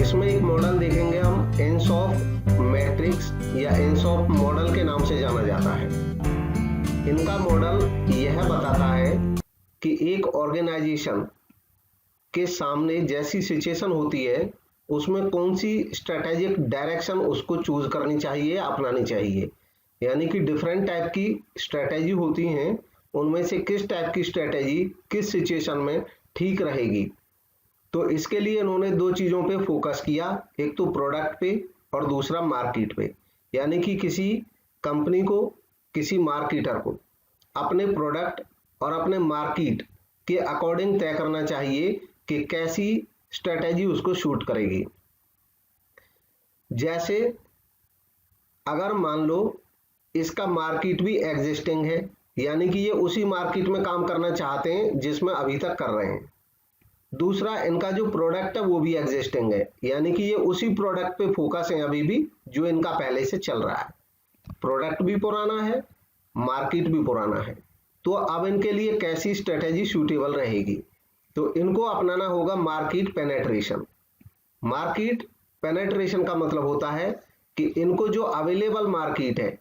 इसमें एक मॉडल देखेंगे हम, एनसॉफ मैट्रिक्स या एनसॉफ मॉडल के नाम से जाना जाता है। इनका मॉडल यह बताता है कि एक ऑर्गेनाइजेशन के सामने जैसी सिचुएशन होती है उसमें कौन सी स्ट्रेटेजिक डायरेक्शन उसको चूज करनी चाहिए, अपनानी चाहिए। यानी कि डिफरेंट टाइप की स्ट्रेटेजी होती हैं, उनमें से किस टाइप की स्ट्रेटेजी किस सिचुएशन में ठीक रहेगी। तो इसके लिए इन्होंने दो चीजों पे फोकस किया, एक तो प्रोडक्ट पे और दूसरा मार्केट पे। यानी कि किसी कंपनी को, किसी मार्केटर को अपने प्रोडक्ट और अपने मार्केट के अकॉर्डिंग तय करना चाहिए कि कैसी स्ट्रेटेजी उसको शूट करेगी। जैसे अगर मान लो इसका मार्केट भी एग्जिस्टिंग है, यानी कि ये उसी मार्केट में काम करना चाहते हैं जिसमें अभी तक कर रहे हैं। दूसरा, इनका जो प्रोडक्ट है वो भी एग्जिस्टिंग है, यानी कि ये उसी प्रोडक्ट पे फोकस है अभी भी जो इनका पहले से चल रहा है। प्रोडक्ट भी पुराना है, मार्केट भी पुराना है। तो अब इनके लिए कैसी स्ट्रेटेजी सूटेबल रहेगी? तो इनको अपनाना होगा मार्केट पेनेट्रेशन। मार्केट पेनेट्रेशन का मतलब होता है कि इनको जो अवेलेबल मार्केट है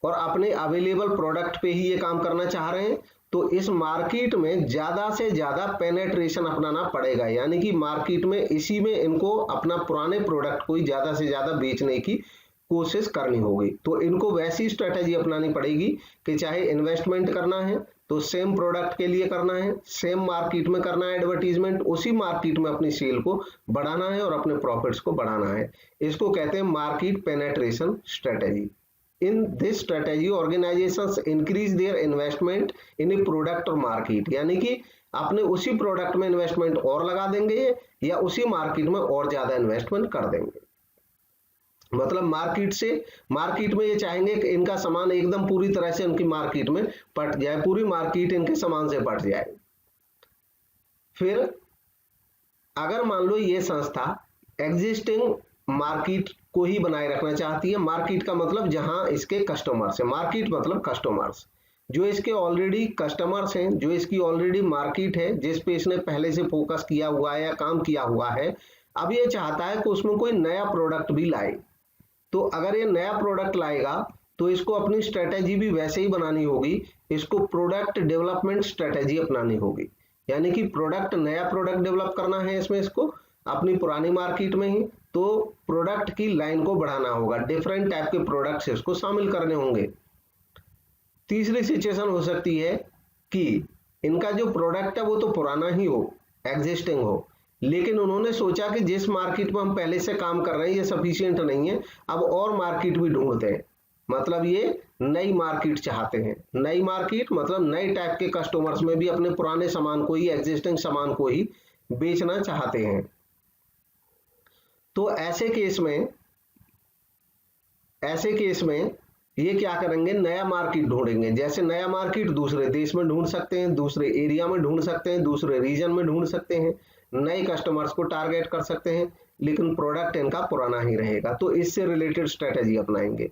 और अपने अवेलेबल प्रोडक्ट पे ही ये काम करना चाह रहे हैं, तो इस मार्केट में ज्यादा से ज्यादा पेनेट्रेशन अपनाना पड़ेगा। यानी कि मार्केट में इसी में इनको अपना पुराने प्रोडक्ट को ही ज्यादा से ज्यादा बेचने की कोशिश करनी होगी। तो इनको वैसी स्ट्रेटेजी अपनानी पड़ेगी कि चाहे इन्वेस्टमेंट करना है तो सेम प्रोडक्ट के लिए करना है, सेम मार्केट में करना है एडवर्टीजमेंट, उसी मार्केट में अपनी सेल को बढ़ाना है और अपने प्रॉफिट्स को बढ़ाना है। इसको कहते हैं market penetration strategy. In this strategy organisations increase their investment in A product और मार्केट। यानी कि अपने उसी प्रोडक्ट में इन्वेस्टमेंट और लगा देंगे या उसी मार्केट में और ज्यादा इन्वेस्टमेंट कर देंगे। मतलब मार्केट में ये चाहेंगे कि इनका सामान एकदम पूरी तरह से उनकी मार्केट में पट जाए, पूरी मार्केट इनके सामान से पट जाए। फिर अगर मान लो ये संस्था एग्जिस्टिंग मार्केट को ही बनाए रखना चाहती है, मार्केट का मतलब जहां इसके कस्टमर्स है, मार्केट मतलब कस्टमर्स, जो इसके ऑलरेडी कस्टमर्स हैं, जो इसकी ऑलरेडी मार्केट है जिस पे इसने पहले से फोकस किया हुआ है या काम किया हुआ है। अब ये चाहता है कि उसमें कोई नया प्रोडक्ट भी लाए। तो अगर ये नया प्रोडक्ट लाएगा तो इसको अपनी स्ट्रेटेजी भी वैसे ही बनानी होगी, इसको प्रोडक्ट डेवलपमेंट स्ट्रेटेजी अपनानी होगी। यानी कि नया प्रोडक्ट डेवलप करना है इसमें इसको अपनी पुरानी मार्केट में ही, तो प्रोडक्ट की लाइन को बढ़ाना होगा, डिफरेंट टाइप के प्रोडक्ट्स इसको शामिल करने होंगे। तीसरी सिचुएशन हो सकती है कि इनका जो प्रोडक्ट है वो तो पुराना ही हो, एग्जिस्टिंग हो, लेकिन उन्होंने सोचा कि जिस मार्केट में हम पहले से काम कर रहे हैं ये सफिशिएंट नहीं है, अब और मार्केट भी ढूंढते हैं। मतलब ये नई मार्केट चाहते हैं। नई मार्केट मतलब नए टाइप के कस्टमर्स में भी अपने पुराने सामान को ही, एग्जिस्टिंग सामान को ही बेचना चाहते हैं। तो ऐसे केस में ये क्या करेंगे, नया मार्केट ढूंढेंगे। जैसे नया मार्केट दूसरे देश में ढूंढ सकते हैं, दूसरे एरिया में ढूंढ सकते हैं, दूसरे रीजन में ढूंढ सकते हैं, नए कस्टमर्स को टारगेट कर सकते हैं, लेकिन प्रोडक्ट इनका पुराना ही रहेगा। तो इससे रिलेटेड स्ट्रेटेजी अपनाएंगे।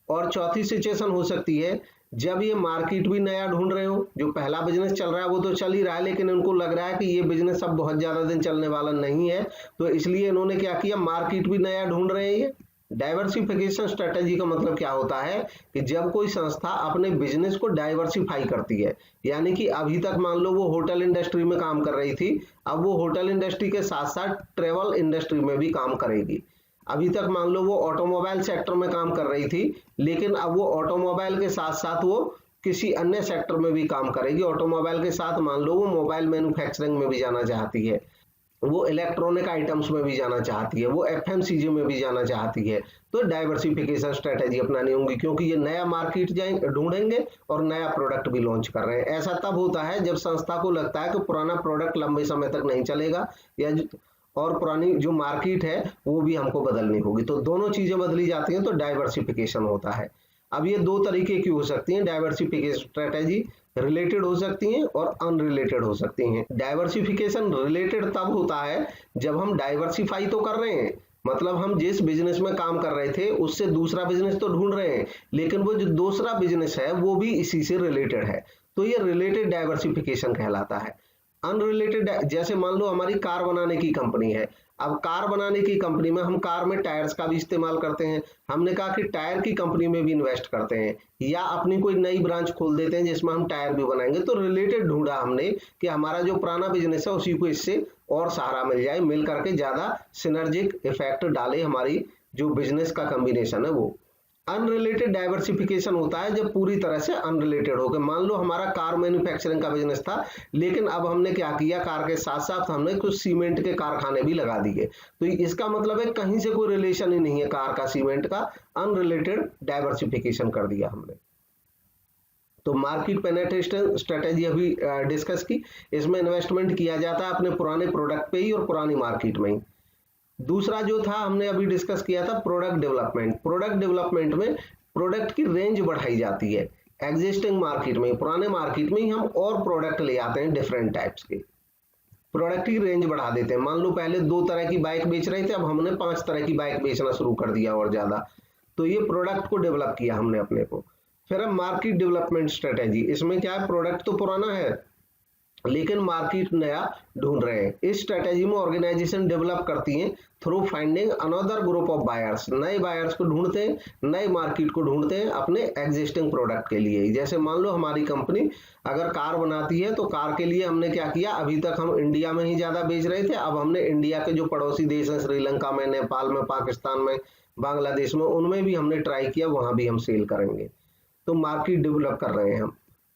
और चौथी सिचुएशन हो सकती है जब ये मार्केट भी नया ढूंढ रहे हो, जो पहला बिजनेस चल रहा है वो तो चल ही रहा है, लेकिन उनको लग रहा है कि ये बिजनेस अब बहुत ज्यादा दिन चलने वाला नहीं है, तो इसलिए इन्होंने क्या किया, मार्केट भी नया ढूंढ रहे हैं। डाइवर्सिफिकेशन स्ट्रेटेजी का मतलब क्या होता है कि जब कोई संस्था अपने बिजनेस को डाइवर्सिफाई करती है, यानी कि अभी तक मान लो वो होटल इंडस्ट्री में काम कर रही थी, अब वो होटल इंडस्ट्री के साथ साथ ट्रेवल इंडस्ट्री में भी काम करेगी। अभी तक मान लो वो ऑटोमोबाइल सेक्टर में काम कर रही थी, लेकिन अब वो ऑटोमोबाइल के साथ साथ वो किसी अन्य सेक्टर में भी काम करेगी। ऑटोमोबाइल के साथ मान लो वो मोबाइल मैन्युफैक्चरिंग में भी जाना चाहती है, वो इलेक्ट्रॉनिक आइटम्स में भी जाना चाहती है, वो एफएमसीजी में भी जाना चाहती है। तो डाइवर्सिफिकेशन स्ट्रेटेजी अपनानी होगी, क्योंकि ये नया मार्केट ढूंढेंगे और नया प्रोडक्ट भी लॉन्च कर रहे हैं। ऐसा तब होता है जब संस्था को लगता है कि पुराना प्रोडक्ट लंबे समय तक नहीं चलेगा या और पुरानी जो मार्केट है वो भी हमको बदलनी होगी। तो दोनों चीजें बदली जाती हैं तो डाइवर्सिफिकेशन होता है। अब ये दो तरीके की हो सकती हैं डाइवर्सिफिकेशन स्ट्रेटेजी, रिलेटेड हो सकती हैं और अनरिलेटेड हो सकती हैं। डाइवर्सिफिकेशन रिलेटेड तब होता है जब हम डाइवर्सिफाई तो कर रहे हैं, मतलब हम जिस बिजनेस में काम कर रहे थे उससे दूसरा बिजनेस तो ढूंढ रहे हैं, लेकिन वो जो दूसरा बिजनेस है वो भी इसी से रिलेटेड है, तो ये रिलेटेड डाइवर्सिफिकेशन कहलाता है। अनरिलेटेड, जैसे मान लो हमारी कार बनाने की कंपनी है, अब कार बनाने की कंपनी में हम कार में टायर्स का भी इस्तेमाल करते हैं, हमने कहा कि टायर की कंपनी में भी इन्वेस्ट करते हैं, या अपनी कोई नई ब्रांच खोल देते हैं जिसमें हम टायर भी बनाएंगे। तो रिलेटेड ढूंढा हमने कि हमारा जो पुराना बिजनेस है उसी को इससे और सहारा मिल जाए, मिल करके ज्यादा सिनर्जिक इफेक्ट डाले हमारी जो बिजनेस का कॉम्बिनेशन है वो। अनरिलेटेड डाइवर्सिफिकेशन होता है जब पूरी तरह से अनरिलेटेड हो गए। मान लो हमारा कार मैन्युफैक्चरिंग का बिजनेस था, लेकिन अब हमने क्या किया, कार के साथ साथ हमने कुछ सीमेंट के कारखाने भी लगा दिए। तो इसका मतलब है कहीं से कोई रिलेशन ही नहीं है कार का सीमेंट का, अनरिलेटेड डाइवर्सिफिकेशन कर दिया हमने। तो मार्केट पेनेट्रेशन स्ट्रेटेजी अभी डिस्कस की, इसमें इन्वेस्टमेंट किया जाता है अपने पुराने प्रोडक्ट पे ही और पुरानी मार्केट में ही। दूसरा जो था हमने अभी डिस्कस किया था प्रोडक्ट डेवलपमेंट। प्रोडक्ट डेवलपमेंट में प्रोडक्ट की रेंज बढ़ाई जाती है, एग्जिस्टिंग मार्केट में, पुराने मार्केट में ही हम और प्रोडक्ट ले आते हैं डिफरेंट टाइप्स के, प्रोडक्ट की रेंज बढ़ा देते हैं। मान लो पहले 2 तरह की बाइक बेच रहे थे, अब हमने 5 तरह की बाइक बेचना शुरू कर दिया और ज्यादा। तो ये प्रोडक्ट को डेवलप किया हमने अपने को। फिर अब मार्केट डेवलपमेंट स्ट्रेटेजी, इसमें क्या है, प्रोडक्ट तो पुराना है लेकिन मार्केट नया ढूंढ रहे हैं। इस स्ट्रेटेजी में ऑर्गेनाइजेशन डेवलप करती हैं through finding another group of buyers, नए बायर्स को ढूंढते हैं, नए मार्केट को ढूंढते हैं अपने एग्जिस्टिंग प्रोडक्ट के लिए। जैसे मान लो हमारी कंपनी अगर कार बनाती है तो कार के लिए हमने क्या किया, अभी तक हम इंडिया में ही ज्यादा बेच रहे थे, अब हमने इंडिया के जो पड़ोसी देश हैं, श्रीलंका में, नेपाल में, पाकिस्तान में, बांग्लादेश में, उनमें भी हमने ट्राई किया, वहां भी हम सेल करेंगे। तो मार्केट डेवलप कर रहे हैं हम।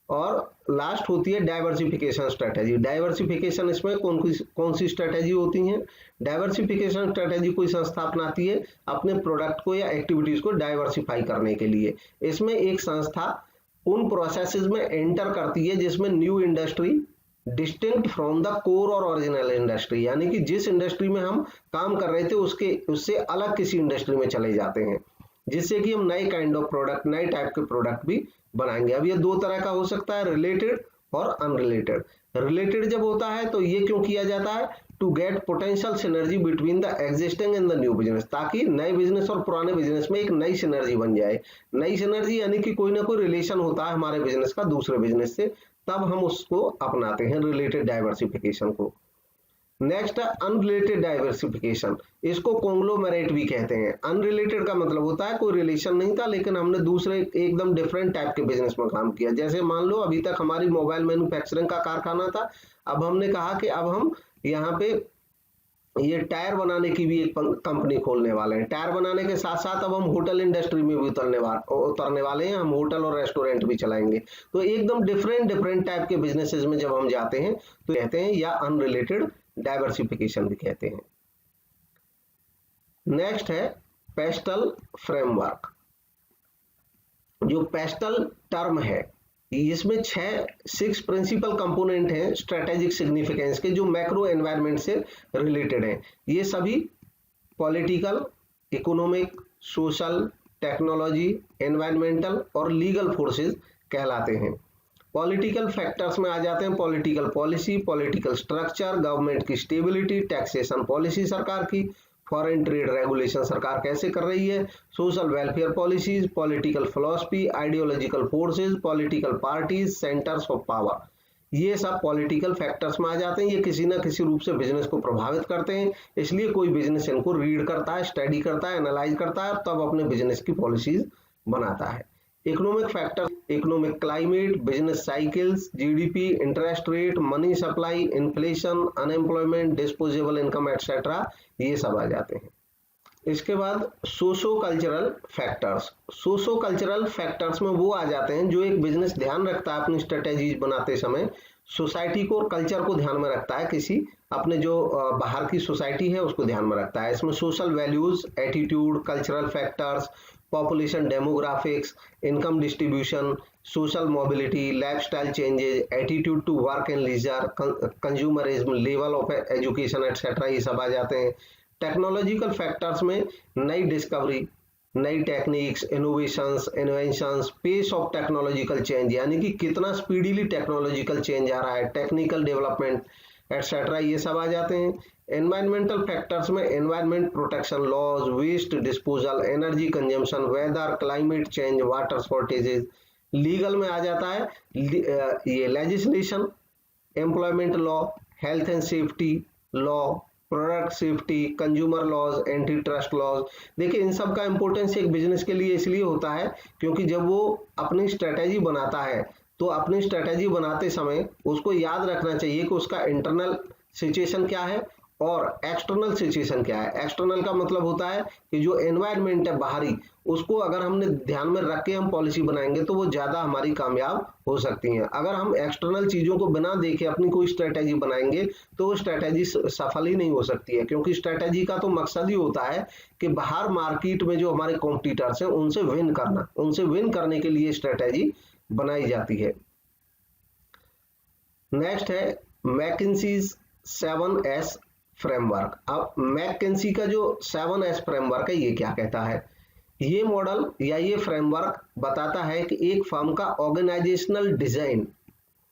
और लास्ट होती है डाइवर्सिफिकेशन स्ट्रेटेजी। डाइवर्सिफिकेशन इसमें कौन सी स्ट्रेटेजी होती है, डाइवर्सिफिकेशन स्ट्रेटेजी कोई संस्था अपनाती है अपने प्रोडक्ट को या एक्टिविटीज को डाइवर्सिफाई करने के लिए। इसमें एक संस्था उन प्रोसेसेस में एंटर करती है जिसमें new industry distinct from the core और ओरिजिनल इंडस्ट्री, यानी कि जिस इंडस्ट्री में हम काम कर रहे थे उससे अलग किसी इंडस्ट्री में चले जाते हैं, जिससे कि हम नए काइंड ऑफ प्रोडक्ट, नए टाइप के प्रोडक्ट भी बनाएंगे। अब ये 2 तरह का हो सकता है, रिलेटेड और अनरिलेटेड। रिलेटेड जब होता है तो ये क्यों किया जाता है, to get potential synergy between the existing and the new business, ताकि नए बिजनेस और पुराने बिजनेस में एक नई सिनर्जी बन जाए। नई सिनर्जी यानी कि कोई ना कोई रिलेशन होता है हमारे बिजनेस का दूसरे बिजनेस से, तब हम उसको अपनाते हैं रिलेटेड डाइवर्सिफिकेशन को। नेक्स्ट है अनरिलेटेड डाइवर्सिफिकेशन, इसको कॉन्ग्लोमेरेट भी कहते हैं। अनरिलेटेड का मतलब होता है कोई रिलेशन नहीं था लेकिन हमने दूसरे एकदम डिफरेंट टाइप के बिजनेस में काम किया। जैसे मान लो अभी तक हमारी मोबाइल मैन्युफैक्चरिंग का कारखाना था, अब हमने कहा कि अब हम यहाँ पे ये टायर बनाने की भी एक कंपनी खोलने वाले हैं। टायर बनाने के साथ साथ अब हम होटल इंडस्ट्री में भी उतरने वाले हैं, हम होटल और रेस्टोरेंट भी चलाएंगे। तो एकदम डिफरेंट टाइप के बिजनेसेस में जब हम जाते हैं तो कहते हैं या अनरिलेटेड डाइवर्सिफिकेशन भी कहते हैं। नेक्स्ट है पेस्टल फ्रेमवर्क। जो पेस्टल टर्म है इसमें 6 प्रिंसिपल कंपोनेंट हैं स्ट्रेटेजिक सिग्निफिकेंस के, जो मैक्रो एनवायरनमेंट से रिलेटेड हैं। ये सभी political, economic, social, technology, environmental और लीगल फोर्सेस कहलाते हैं। पॉलिटिकल फैक्टर्स में आ जाते हैं political policy, political structure, government की स्टेबिलिटी, टैक्सेशन पॉलिसी सरकार की, फॉरेन ट्रेड रेगुलेशन सरकार कैसे कर रही है, social welfare policies, political philosophy, ideological forces, political parties, centres of power, ये सब पॉलिटिकल फैक्टर्स में आ जाते हैं। ये किसी ना किसी रूप से बिजनेस को प्रभावित करते हैं, इसलिए कोई बिजनेस इनको रीड करता है, स्टडी करता है, एनालाइज करता है, तब अपने बिजनेस की पॉलिसीज बनाता है। Economic factor, economic climate, business cycles, GDP, interest rate, money supply, inflation, unemployment, disposable income etcetera, ये सब आ जाते हैं। इसके बाद socio cultural factors. Socio cultural factors में वो आ जाते हैं जो एक बिजनेस ध्यान रखता है अपनी स्ट्रेटेजीज बनाते समय, सोसाइटी को और कल्चर को ध्यान में रखता है, किसी अपने जो बाहर की सोसाइटी है उसको ध्यान में रखता है। इसमें social values, attitude, cultural factors, population demographics, income distribution, social mobility, lifestyle changes, attitude to work and leisure, consumerism, level of education etcetera, ये सब आ जाते हैं। टेक्नोलॉजिकल फैक्टर्स में नई डिस्कवरी, नई techniques, innovations, inventions, pace of technological change, यानी कि कितना स्पीडीली टेक्नोलॉजिकल चेंज आ रहा है, टेक्निकल डेवलपमेंट एटसेट्रा, ये सब आ जाते हैं। एनवायरमेंटल फैक्टर्स में environment protection laws, waste disposal, energy consumption, weather, climate change, water shortages. Legal में आ जाता है ये legislation, employment law, health and safety law, product safety, consumer laws, anti trust laws. देखिए इन सब का इंपॉर्टेंस एक बिजनेस के लिए इसलिए होता है क्योंकि जब वो अपनी स्ट्रेटेजी बनाता है तो अपनी स्ट्रेटेजी बनाते समय उसको याद रखना चाहिए कि उसका इंटरनल सिचुएशन क्या है और एक्सटर्नल सिचुएशन क्या है। एक्सटर्नल का मतलब होता है कि जो एनवायरनमेंट है बाहरी, उसको अगर हमने ध्यान में रख के हम पॉलिसी बनाएंगे तो वो ज्यादा हमारी कामयाब हो सकती हैं। अगर हम एक्सटर्नल चीजों को बिना देखे अपनी कोई स्ट्रेटेजी बनाएंगे तो वो स्ट्रेटेजी सफल ही नहीं हो सकती है, क्योंकि स्ट्रेटेजी का तो मकसद ही होता है कि बाहर मार्केट में जो हमारे कॉम्पिटिटर्स हैं उनसे विन करना, उनसे विन करने के लिए स्ट्रेटेजी बनाई जाती है। नेक्स्ट है मैकिन्सीज 7S फ्रेमवर्क। अब मैकिन्सी का जो 7S फ्रेमवर्क है ये क्या कहता है? ये मॉडल या ये फ्रेमवर्क बताता है कि एक फर्म का ऑर्गेनाइजेशनल डिजाइन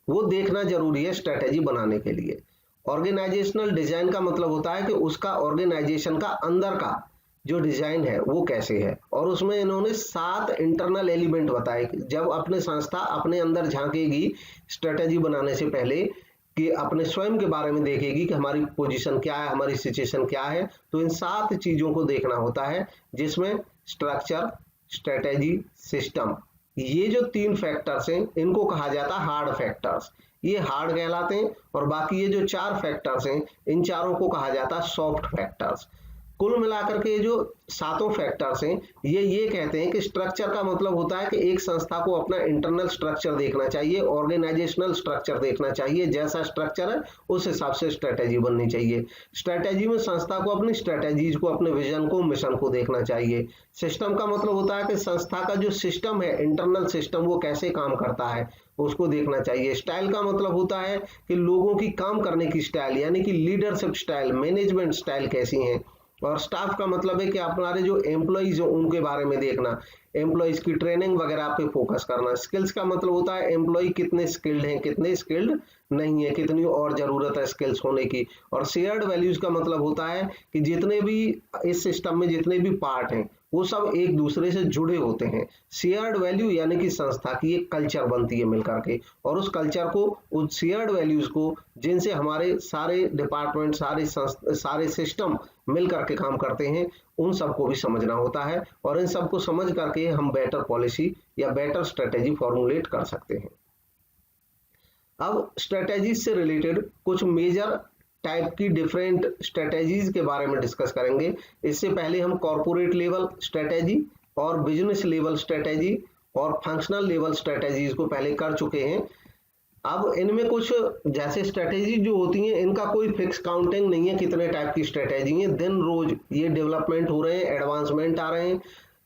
वो देखना जरूरी है स्ट्रेटेजी बनाने के लिए। ऑर्गेनाइजेशनल डिजाइन का मतलब होता है कि उसका ऑर्गेनाइजेशन का अंदर का जो डिजाइन है वो कैसे है, और उसमें इन्होंने 7 इंटरनल एलिमेंट बताए। जब अपने संस्था अपने अंदर झांकेगी स्ट्रेटेजी बनाने से पहले कि अपने स्वयं के बारे में देखेगी कि हमारी पोजीशन क्या है, हमारी सिचुएशन क्या है, तो इन 7 चीजों को देखना होता है, जिसमें स्ट्रक्चर, स्ट्रेटेजी, सिस्टम, ये जो 3 फैक्टर्स हैं इनको कहा जाता है हार्ड फैक्टर्स, ये हार्ड कहलाते हैं। और बाकी ये जो 4 फैक्टर्स हैं इन चारों को कहा जाता है सॉफ्ट फैक्टर्स। कुल मिलाकर के जो 7 फैक्टर्स हैं ये कहते हैं कि स्ट्रक्चर का मतलब होता है कि एक संस्था को अपना इंटरनल स्ट्रक्चर देखना चाहिए, ऑर्गेनाइजेशनल स्ट्रक्चर देखना चाहिए, जैसा स्ट्रक्चर है उस हिसाब से स्ट्रेटेजी बननी चाहिए। स्ट्रेटेजी में संस्था को अपनी स्ट्रेटेजीज को, अपने विजन को, मिशन को देखना चाहिए। सिस्टम का मतलब होता है कि संस्था का जो सिस्टम है, इंटरनल सिस्टम, वो कैसे काम करता है उसको देखना चाहिए। स्टाइल का मतलब होता है कि लोगों की काम करने की स्टाइल, यानी कि लीडरशिप स्टाइल, मैनेजमेंट स्टाइल कैसी है। और स्टाफ का मतलब है कि हमारे जो एम्प्लॉइज हो उनके बारे में देखना, एम्प्लॉइज की ट्रेनिंग वगैरह पे फोकस करना। स्किल्स का मतलब होता है एम्प्लॉय कितने स्किल्ड हैं, कितने स्किल्ड नहीं है, कितनी और जरूरत है स्किल्स होने की। और शेयर्ड वैल्यूज का मतलब होता है कि जितने भी इस सिस्टम में जितने भी पार्ट हैं वो सब एक दूसरे से जुड़े होते हैं। शेयर्ड वैल्यू यानी कि संस्था की एक कल्चर बनती है मिलकर के, और उस कल्चर को, उस शेयर्ड वैल्यूज को, जिनसे हमारे सारे डिपार्टमेंट, सारे सिस्टम मिल करके काम करते हैं, उन सबको भी समझना होता है। और इन सबको समझ करके हम बेटर पॉलिसी या बेटर स्ट्रेटेजी फॉर्मुलेट कर सकते हैं। अब स्ट्रेटेजी से रिलेटेड कुछ मेजर टाइप की डिफरेंट स्ट्रेटेजीज के बारे में डिस्कस करेंगे। इससे पहले हम कॉर्पोरेट लेवल स्ट्रेटेजी और बिजनेस लेवल स्ट्रेटेजी और फंक्शनल लेवल स्ट्रेटेजीज को पहले कर चुके हैं। अब इनमें कुछ जैसे स्ट्रेटेजी जो होती हैं इनका कोई फिक्स काउंटिंग नहीं है कितने टाइप की स्ट्रेटेजी है, दिन रोज ये डेवलपमेंट हो रहे हैं, एडवांसमेंट आ रहे हैं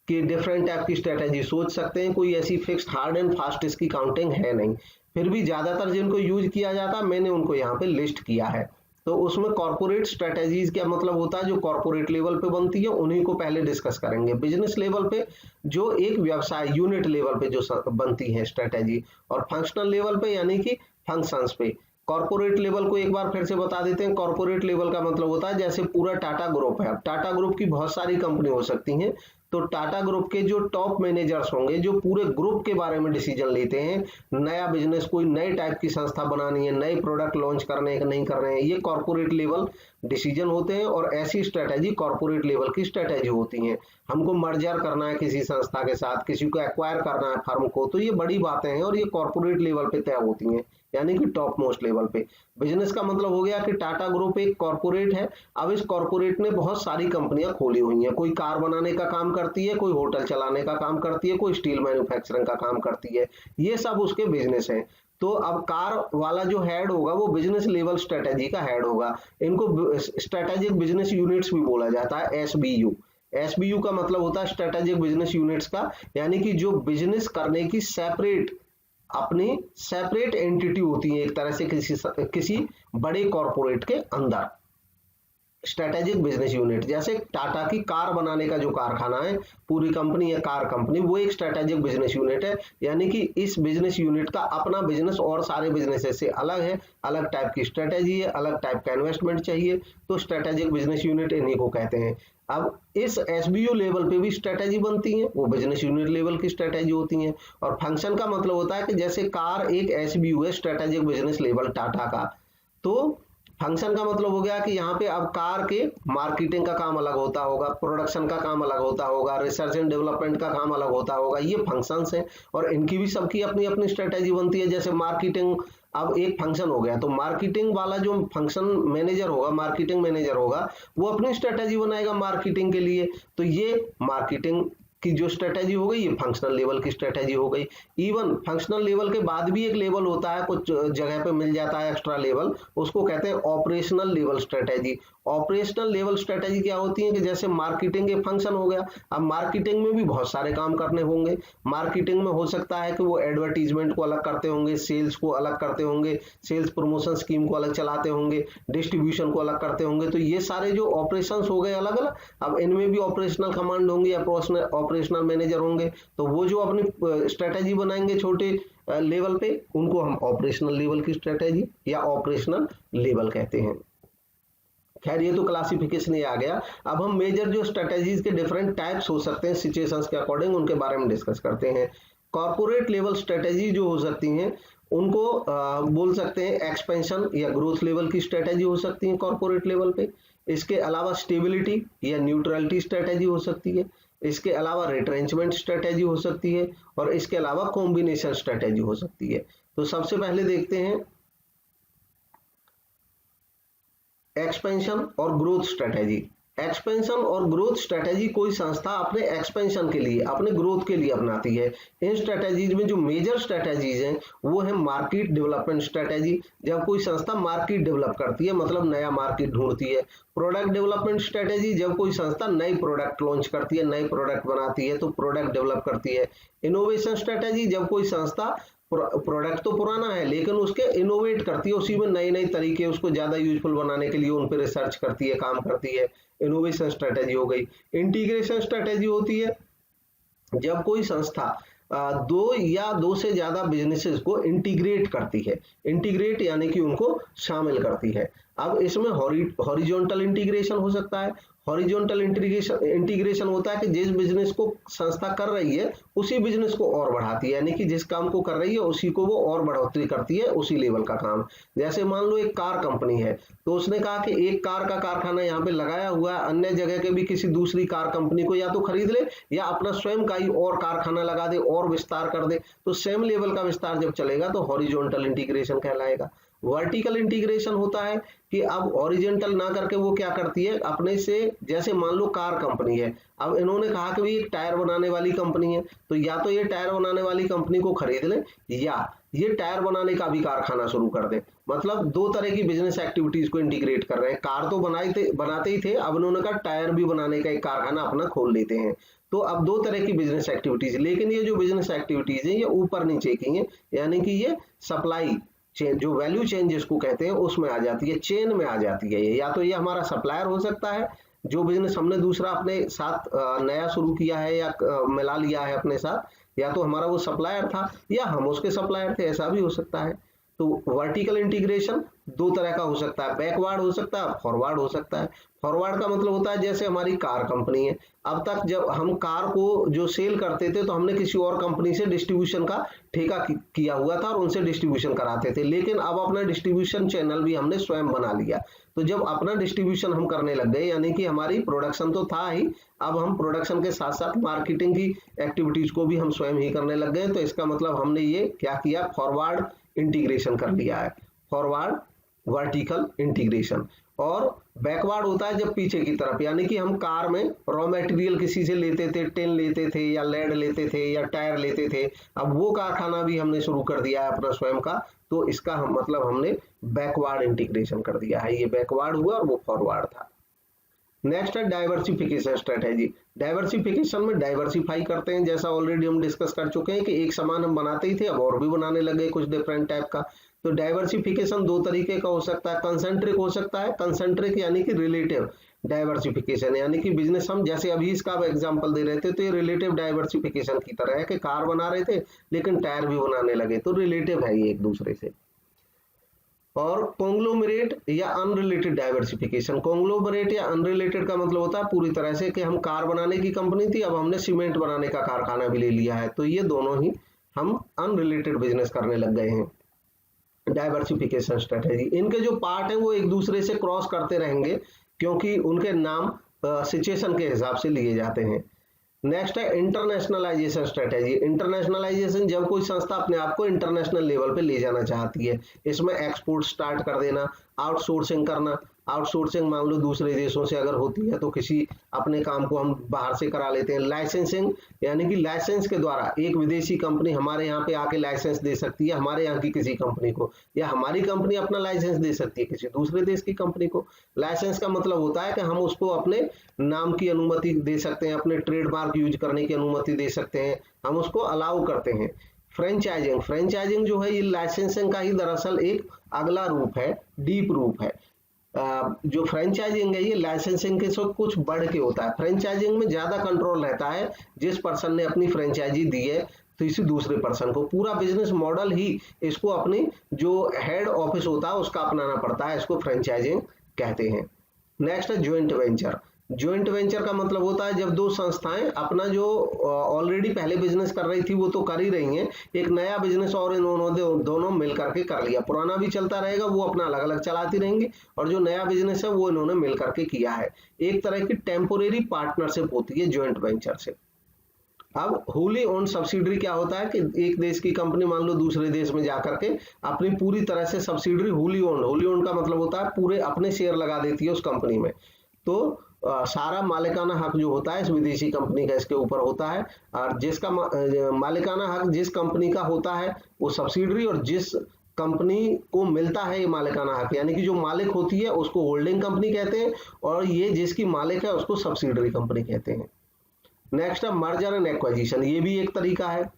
कि डिफरेंट टाइप की स्ट्रेटेजी सोच सकते हैं। कोई ऐसी फिक्स्ड हार्ड एंड फास्ट इसकी काउंटिंग है नहीं। फिर भी ज्यादातर जिनको यूज किया जाता है मैंने उनको यहाँ पे लिस्ट किया है। तो उसमें कॉर्पोरेट स्ट्रेटेजीज क्या मतलब होता है, जो कॉर्पोरेट लेवल पे बनती है उन्हीं को पहले डिस्कस करेंगे। बिजनेस लेवल पे जो एक व्यवसाय यूनिट लेवल पे जो बनती है स्ट्रेटेजी, और फंक्शनल लेवल पे यानी कि फंक्शंस पे। कॉर्पोरेट लेवल को एक बार फिर से बता देते हैं। कॉर्पोरेट लेवल का मतलब होता है जैसे पूरा टाटा ग्रुप है, अब टाटा ग्रुप की बहुत सारी कंपनी हो सकती हैं, तो टाटा ग्रुप के जो टॉप मैनेजर्स होंगे जो पूरे ग्रुप के बारे में डिसीजन लेते हैं, नया बिजनेस, कोई नए टाइप की संस्था बनानी है, नए प्रोडक्ट लॉन्च करने हैं कि नहीं कर रहे हैं, ये कॉर्पोरेट लेवल डिसीजन होते हैं। और ऐसी स्ट्रेटेजी कॉर्पोरेट लेवल की स्ट्रेटेजी होती हैं। हमको मर्जर करना है किसी संस्था के साथ, किसी को एक्वायर करना है फर्म को, तो ये बड़ी बातें हैं और ये कॉर्पोरेट लेवल पे तय होती हैं, यानी कि टॉप मोस्ट लेवल पे। बिजनेस का मतलब हो गया कि टाटा ग्रुप एक कॉर्पोरेट है। अब इस कॉर्पोरेट ने बहुत सारी कंपनियां खोली हुई हैं, कोई कार बनाने का काम करती है, कोई होटल चलाने का काम करती है, कोई स्टील मैन्युफैक्चरिंग का काम करती है, ये सब उसके बिजनेस हैं। तो अब कार वाला जो हेड होगा वो बिजनेस लेवल स्ट्रेटेजी का हेड होगा। इनको स्ट्रेटेजिक बिजनेस यूनिट्स भी बोला जाता है, एसबीयू। एसबीयू का मतलब होता है स्ट्रेटेजिक बिजनेस यूनिट्स का, यानी कि जो बिजनेस करने की सेपरेट, अपनी सेपरेट एंटिटी होती है एक तरह से किसी बड़े कॉर्पोरेट के अंदर। स्ट्रेटेजिक बिजनेस यूनिट, जैसे टाटा की कार बनाने का जो कारखाना है, पूरी कंपनी है कार कंपनी, वो एक स्ट्रेटेजिक बिजनेस यूनिट है। यानी कि इस बिजनेस यूनिट का अपना बिजनेस और सारे बिजनेस से अलग है, अलग टाइप की स्ट्रेटेजी है, अलग टाइप का इन्वेस्टमेंट चाहिए, तो स्ट्रेटेजिक बिजनेस यूनिट इन्हीं को कहते हैं। अब इस एसबीयू लेवल पे भी स्ट्रेटेजी बनती है, वो बिजनेस यूनिट लेवल की स्ट्रेटेजी होती है। और फंक्शन का मतलब होता है कि जैसे कार एक एसबीयू है, स्ट्रेटेजिक बिजनेस लेवल टाटा का, तो फंक्शन का मतलब हो गया कि यहाँ पे अब कार के मार्केटिंग का काम अलग होता होगा, प्रोडक्शन का काम अलग होता होगा, रिसर्च एंड डेवलपमेंट का काम अलग होता होगा, ये फंक्शंस हैं और इनकी भी सबकी अपनी अपनी स्ट्रेटेजी बनती है। जैसे मार्केटिंग अब एक फंक्शन हो गया, तो मार्केटिंग वाला जो फंक्शन मैनेजर होगा, मार्केटिंग मैनेजर होगा, वो अपनी स्ट्रेटेजी बनाएगा मार्केटिंग के लिए। तो ये मार्केटिंग की जो स्ट्रेटेजी हो गई, ये फंक्शनल लेवल की स्ट्रेटेजी हो गई। इवन फंक्शनल लेवल के बाद भी एक लेवल होता है, कुछ जगह पे मिल जाता है एक्स्ट्रा लेवल, उसको कहते हैं operational level strategy. Operational level strategy क्या होती है कि जैसे मार्केटिंग एक फंक्शन हो गया, अब मार्केटिंग में भी बहुत सारे काम करने होंगे। मार्केटिंग में हो सकता है कि वो एडवर्टीजमेंट को अलग करते होंगे, सेल्स को अलग करते होंगे, सेल्स प्रमोशन स्कीम को अलग चलाते होंगे, डिस्ट्रीब्यूशन को अलग करते होंगे। तो ये सारे जो ऑपरेशंस हो गए अलग अलग, अब इनमें भी ऑपरेशनल कमांड होंगी या ऑपरेशनल मैनेजर होंगे, तो वो जो अपनी स्ट्रेटेजी बनाएंगे छोटे लेवल पे, उनको हम ऑपरेशनल लेवल की स्ट्रेटेजी या ऑपरेशनल लेवल कहते हैं। खैर ये तो क्लासिफिकेशन ही आ गया। अब हम मेजर जो स्ट्रेटेजीज के डिफरेंट टाइप्स हो सकते हैं सिचुएशंस के अकॉर्डिंग, उनके बारे में डिस्कस करते हैं। कॉर्पोरेट लेवल स्ट्रेटेजी जो हो सकती हैं, उनको बोल सकते हैं एक्सपेंशन या ग्रोथ लेवल की स्ट्रेटेजी हो सकती है कॉर्पोरेट लेवल पे। इसके अलावा स्टेबिलिटी या न्यूट्रलिटी स्ट्रेटेजी हो सकती है, इसके अलावा रिट्रेंचमेंट स्ट्रेटेजी हो सकती है, और इसके अलावा कॉम्बिनेशन स्ट्रेटेजी हो सकती है। तो सबसे पहले देखते हैं एक्सपेंशन और ग्रोथ स्ट्रेटेजी। एक्सपेंशन और ग्रोथ स्ट्रेटेजी कोई संस्था अपने एक्सपेंशन के लिए, अपने ग्रोथ के लिए अपनाती है। इन स्ट्रेटेजीज में जो मेजर स्ट्रेटेजीज हैं वो है मार्केट डेवलपमेंट स्ट्रेटेजी, जब कोई संस्था मार्केट डेवलप करती है, मतलब नया मार्केट ढूंढती है। प्रोडक्ट डेवलपमेंट स्ट्रेटेजी, जब कोई संस्था नई प्रोडक्ट लॉन्च करती है, नई प्रोडक्ट बनाती है, तो प्रोडक्ट डेवलप करती है। इनोवेशन स्ट्रेटेजी, जब कोई संस्था प्रोडक्ट तो पुराना है लेकिन उसके इनोवेट करती है, उसी में नए नए तरीके उसको ज्यादा यूजफुल बनाने के लिए उन पर रिसर्च करती है, काम करती है, इनोवेशन स्ट्रेटेजी हो गई। इंटीग्रेशन स्ट्रेटेजी होती है जब कोई संस्था दो या दो से ज्यादा बिजनेसेस को इंटीग्रेट करती है। इंटीग्रेट यानी कि उनको शामिल करती है। अब इसमें हॉरिजॉन्टल इंटीग्रेशन हो सकता है। हॉरिजॉन्टल इंटीग्रेशन होता है कि जिस बिजनेस को संस्था कर रही है उसी बिजनेस को और बढ़ाती है, यानी कि जिस काम को कर रही है उसी को वो और बढ़ोतरी करती है, उसी लेवल का काम। जैसे मान लो एक कार कंपनी है, तो उसने कहा कि एक कार का कारखाना यहाँ पे लगाया हुआ है, अन्य जगह के भी किसी दूसरी कार कंपनी को या तो खरीद ले या अपना स्वयं का ही और कारखाना लगा दे और विस्तार कर दे। तो सेम लेवल का विस्तार जब चलेगा तो हॉरिजॉन्टल इंटीग्रेशन कहलाएगा। वर्टिकल इंटीग्रेशन होता है कि अब हॉरिजॉन्टल ना करके वो क्या करती है अपने से, जैसे मान लो कार कंपनी है, अब इन्होंने कहा कि भाई एक टायर बनाने वाली कंपनी है, तो या तो ये टायर बनाने वाली कंपनी को खरीद लें या ये टायर बनाने का भी कारखाना शुरू कर दें। मतलब दो तरह की बिजनेस एक्टिविटीज को इंटीग्रेट कर रहे हैं। कार तो बनाते ही थे, अब इन्होंने कहा टायर भी बनाने का एक कारखाना अपना खोल लेते हैं। तो अब दो तरह की बिजनेस एक्टिविटीज, लेकिन ये जो बिजनेस एक्टिविटीज है ये ऊपर नीचे की है, यानी कि ये सप्लाई चेन, जो वैल्यू चेन जिसको कहते हैं, उसमें आ जाती है, चेन में आ जाती है ये। या तो ये हमारा सप्लायर हो सकता है, जो बिजनेस हमने दूसरा अपने साथ नया शुरू किया है या मिला लिया है अपने साथ, या तो हमारा वो सप्लायर था या हम उसके सप्लायर थे, ऐसा भी हो सकता है। तो वर्टिकल इंटीग्रेशन दो तरह का हो सकता है, बैकवर्ड हो सकता है, फॉरवर्ड हो सकता है। फॉरवर्ड का मतलब होता है जैसे हमारी कार कंपनी है, अब तक जब हम कार को जो सेल करते थे तो हमने किसी और कंपनी से डिस्ट्रीब्यूशन का ठेका किया हुआ था और उनसे डिस्ट्रीब्यूशन कराते थे, लेकिन अब अपना डिस्ट्रीब्यूशन चैनल भी हमने स्वयं बना लिया। तो जब अपना डिस्ट्रीब्यूशन हम करने लग गए, यानी कि हमारी प्रोडक्शन तो था ही, अब हम प्रोडक्शन के साथ साथ मार्केटिंग की एक्टिविटीज को भी हम स्वयं ही करने लग गए। तो इसका मतलब हमने ये क्या किया, फॉरवर्ड इंटीग्रेशन कर लिया है, फॉरवर्ड वर्टिकल इंटीग्रेशन। और बैकवर्ड होता है जब पीछे की तरफ, यानी कि हम कार में रॉ मटेरियल किसी से लेते थे, टिन लेते थे या लेड लेते थे या टायर लेते थे, अब वो कारखाना भी हमने शुरू कर दिया है अपना स्वयं का। तो इसका मतलब हमने बैकवर्ड इंटीग्रेशन कर दिया है, ये बैकवर्ड हुआ और वो फॉरवर्ड था। नेक्स्ट है डाइवर्सिफिकेशन स्ट्रेटेजी। डाइवर्सिफिकेशन में डाइवर्सिफाई करते हैं, जैसा ऑलरेडी हम डिस्कस कर चुके हैं कि एक सामान हम बनाते ही थे, अब और भी बनाने लगे कुछ डिफरेंट टाइप का। तो डाइवर्सिफिकेशन दो तरीके का हो सकता है, कंसेंट्रिक हो सकता है, कंसेंट्रिक यानी कि रिलेटिव डाइवर्सिफिकेशन, यानी कि बिजनेस हम जैसे अभी इसका एग्जांपल दे रहे थे तो ये रिलेटिव डाइवर्सिफिकेशन की तरह है कि कार बना रहे थे लेकिन टायर भी बनाने लगे, तो रिलेटिव है ये एक दूसरे से। और कॉन्ग्लोमरेट या अनरिलेटेड डाइवर्सिफिकेशन, कॉन्ग्लोमरेट या अनरिलेटेड का मतलब होता है पूरी तरह से कि हम कार बनाने की कंपनी थी, अब हमने सीमेंट बनाने का कारखाना भी ले लिया है, तो ये दोनों ही हम अनरिलेटेड बिजनेस करने लग गए हैं। डाइवर्सिफिकेशन स्ट्रेटेजी, इनके जो पार्ट हैं वो एक दूसरे से क्रॉस करते रहेंगे क्योंकि उनके नाम सिचुएशन के हिसाब से लिए जाते हैं। नेक्स्ट है इंटरनेशनलाइजेशन स्ट्रेटेजी। इंटरनेशनलाइजेशन, जब कोई संस्था अपने आप को इंटरनेशनल लेवल पे ले जाना चाहती है, इसमें एक्सपोर्ट स्टार्ट कर देना, आउटसोर्सिंग करना। आउटसोर्सिंग मान लो दूसरे देशों से अगर होती है तो किसी अपने काम को हम बाहर से करा लेते हैं। लाइसेंसिंग, यानी कि लाइसेंस के द्वारा एक विदेशी कंपनी हमारे यहाँ पे आके लाइसेंस दे सकती है हमारे यहाँ की किसी कंपनी को, या हमारी कंपनी अपना लाइसेंस दे सकती है किसी दूसरे देश की कंपनी को। लाइसेंस का मतलब होता है कि हम उसको अपने नाम की अनुमति दे सकते हैं, अपने ट्रेडमार्क यूज करने की अनुमति दे सकते हैं, हम उसको अलाउ करते हैं। फ्रेंचाइजिंग, फ्रेंचाइजिंग जो है ये लाइसेंसिंग का ही दरअसल एक अगला रूप है, डीप रूप है। जो फ्रेंचाइजिंग है ये लाइसेंसिंग के साथ कुछ बढ़ के होता है। फ्रेंचाइजिंग में ज्यादा कंट्रोल रहता है, जिस पर्सन ने अपनी फ्रेंचाइजी दी है तो इसी दूसरे पर्सन को पूरा बिजनेस मॉडल ही इसको अपनी जो हेड ऑफिस होता है उसका अपनाना पड़ता है, इसको फ्रेंचाइजिंग कहते हैं। नेक्स्ट है ज्वाइंट वेंचर। ज्वाइंट वेंचर का मतलब होता है जब दो संस्थाएं अपना जो ऑलरेडी पहले बिजनेस कर रही थी वो तो कर ही रही हैं, एक नया बिजनेस और इन्होंने दोनों मिल करके कर लिया, पुराना भी चलता रहेगा, वो अपना अलग अलग चलाती रहेंगी, और जो नया बिजनेस है वो इन्होंने मिल करके किया है। एक तरह की टेम्पोरेरी पार्टनरशिप होती है ज्वाइंट वेंचर से। अब होली ओन सब्सिडरी क्या होता है कि एक देश की कंपनी मान लो दूसरे देश में जाकर के अपनी पूरी तरह से सब्सिडरी होली ओन का मतलब होता है पूरे अपने शेयर लगा देती है उस कंपनी में, तो सारा मालिकाना हक जो होता है इस विदेशी कंपनी का इसके ऊपर होता है, और जिसका मालिकाना हक जिस कंपनी का होता है वो सब्सिडरी, और जिस कंपनी को मिलता है ये मालिकाना हक यानी कि जो मालिक होती है उसको होल्डिंग कंपनी कहते हैं, और ये जिसकी मालिक है उसको सब्सिडरी कंपनी कहते हैं। नेक्स्ट है मर्जर एंड एक्विजिशन, ये भी एक तरीका है